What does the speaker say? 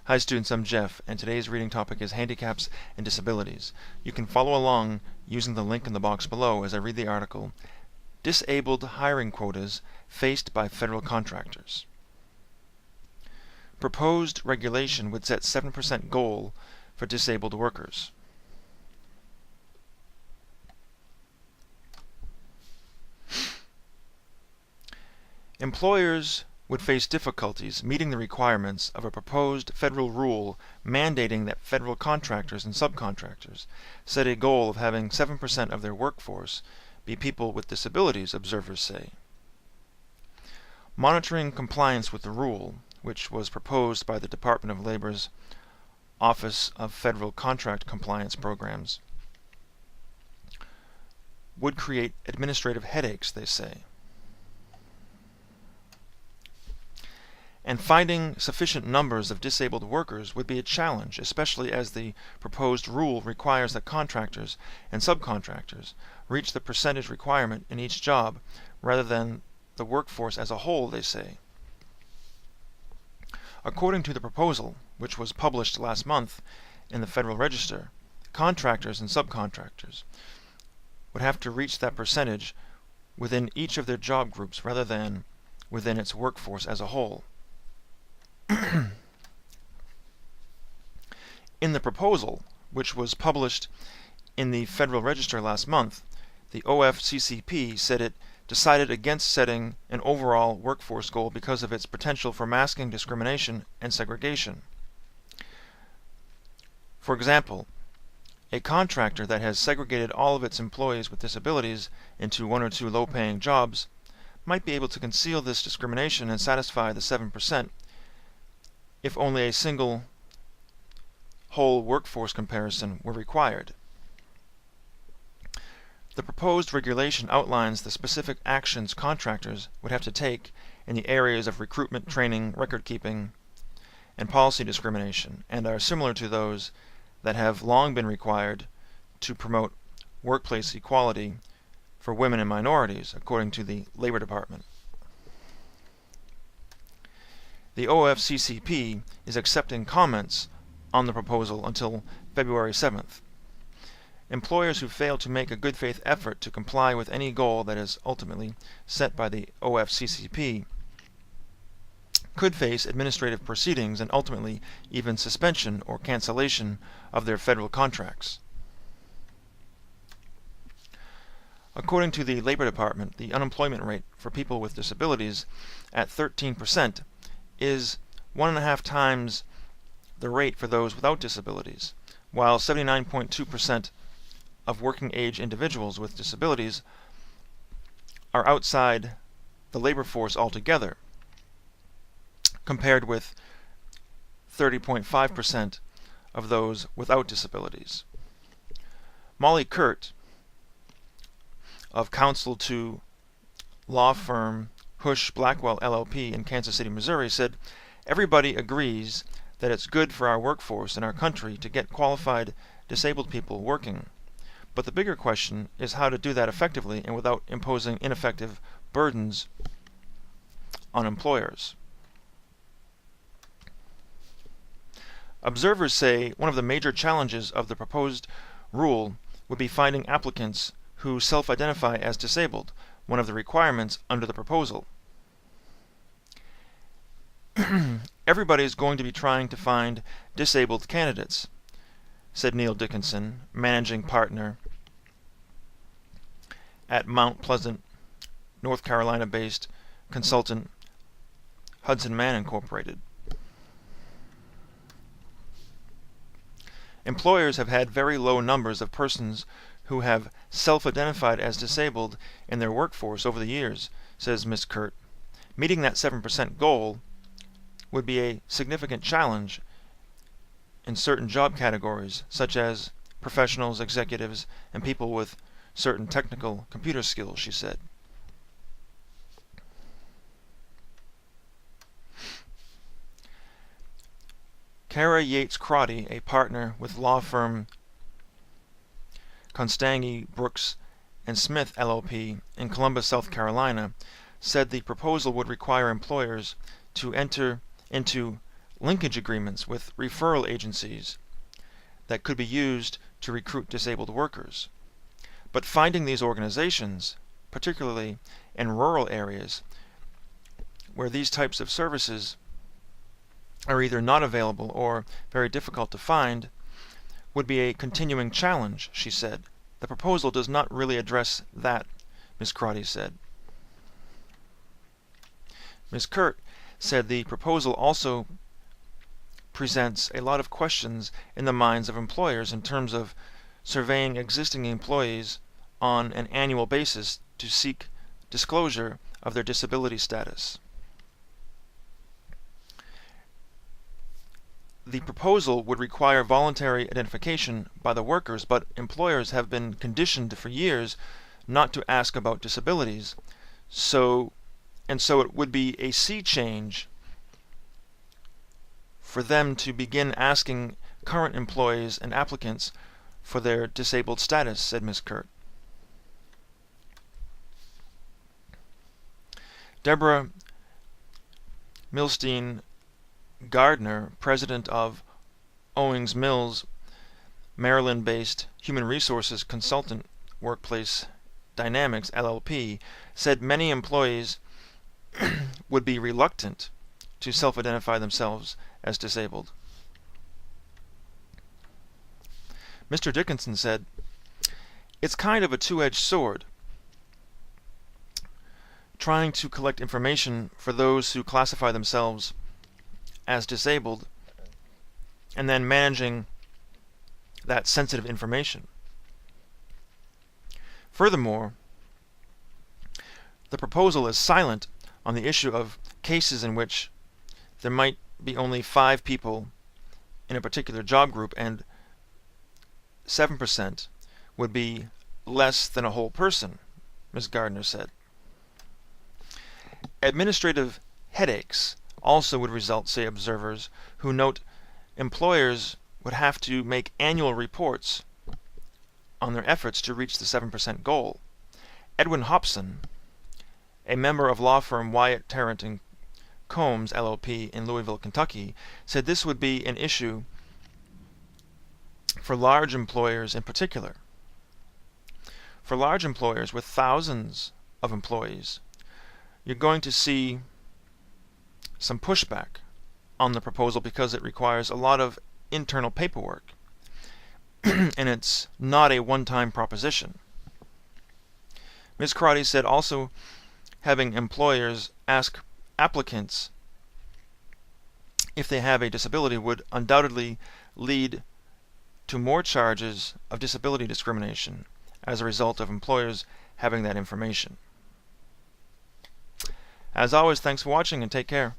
Hi students, I'm Jeff, and today's reading topic is Handicaps and Disabilities. You can follow along using the link in the box below as I read the article, Disabled Hiring Quotas Faced by Federal Contractors. Proposed regulation would set 7% goal for disabled workers. Employers would face difficulties meeting the requirements of a proposed federal rule mandating that federal contractors and subcontractors set a goal of having 7% of their workforce be people with disabilities, observers say. Monitoring compliance with the rule, which was proposed by the Department of Labor's Office of Federal Contract Compliance Programs, would create administrative headaches, they say. And finding sufficient numbers of disabled workers would be a challenge, especially as the proposed rule requires that contractors and subcontractors reach the percentage requirement in each job rather than the workforce as a whole, they say. According to the proposal, which was published last month in the Federal Register, contractors and subcontractors would have to reach that percentage within each of their job groups rather than within its workforce as a whole. In the proposal, which was published in the Federal Register last month, the OFCCP said it decided against setting an overall workforce goal because of its potential for masking discrimination and segregation. For example, a contractor that has segregated all of its employees with disabilities into one or two low-paying jobs might be able to conceal this discrimination and satisfy the 7% if only a single whole workforce comparison were required. The proposed regulation outlines the specific actions contractors would have to take in the areas of recruitment, training, record-keeping, and policy discrimination, and are similar to those that have long been required to promote workplace equality for women and minorities, according to the Labor Department. The OFCCP is accepting comments on the proposal until February 7th. Employers who fail to make a good faith effort to comply with any goal that is ultimately set by the OFCCP could face administrative proceedings and ultimately even suspension or cancellation of their federal contracts. According to the Labor Department, the unemployment rate for people with disabilities at 13% is 1.5 times the rate for those without disabilities, while 79.2% of working-age individuals with disabilities are outside the labor force altogether, compared with 30.5% of those without disabilities. Molly Kurt, of counsel to law firm Hush Blackwell LLP in Kansas City, Missouri, said, "Everybody agrees that it's good for our workforce in our country to get qualified disabled people working. But the bigger question is how to do that effectively and without imposing ineffective burdens on employers." Observers say one of the major challenges of the proposed rule would be finding applicants who self-identify as disabled, one of the requirements under the proposal. "Everybody is going to be trying to find disabled candidates," said Neil Dickinson, managing partner at Mount Pleasant, North Carolina-based consultant Hudson Mann Incorporated. "Employers have had very low numbers of persons who have self-identified as disabled in their workforce over the years," says Ms. Kurt. "Meeting that 7% goal would be a significant challenge in certain job categories, such as professionals, executives, and people with certain technical computer skills," she said. Kara Yates Crotty, a partner with law firm Constangy, Brooks and Smith LLP in Columbus, South Carolina, said the proposal would require employers to enter into linkage agreements with referral agencies that could be used to recruit disabled workers. But finding these organizations, particularly in rural areas where these types of services are either not available or very difficult to find, would be a continuing challenge, she said. The proposal does not really address that, Ms. Crotty said. Ms. Kurt said the proposal also presents a lot of questions in the minds of employers in terms of surveying existing employees on an annual basis to seek disclosure of their disability status. The proposal would require voluntary identification by the workers, but employers have been conditioned for years not to ask about disabilities, so it would be a sea change for them to begin asking current employees and applicants for their disabled status, said Ms. Kurt. Deborah Milstein Gardner, president of Owings Mills, Maryland-based human resources consultant Workplace Dynamics, LLP, said many employees would be reluctant to self-identify themselves as disabled. Mr. Dickinson said, "It's kind of a two-edged sword, trying to collect information for those who classify themselves as disabled and then managing that sensitive information. Furthermore, the proposal is silent on the issue of cases in which there might be only 5 people in a particular job group and 7% would be less than a whole person," Ms. Gardner said. Administrative headaches also would result, say observers, who note employers would have to make annual reports on their efforts to reach the 7% goal. Edwin Hobson, a member of law firm Wyatt, Tarrant and Combs, LLP, in Louisville, Kentucky, said this would be an issue for large employers in particular. For large employers with thousands of employees, you're going to see some pushback on the proposal because it requires a lot of internal paperwork and it's not a one-time proposition. Ms. Crotty said also having employers ask applicants if they have a disability would undoubtedly lead to more charges of disability discrimination as a result of employers having that information. As always, thanks for watching and take care.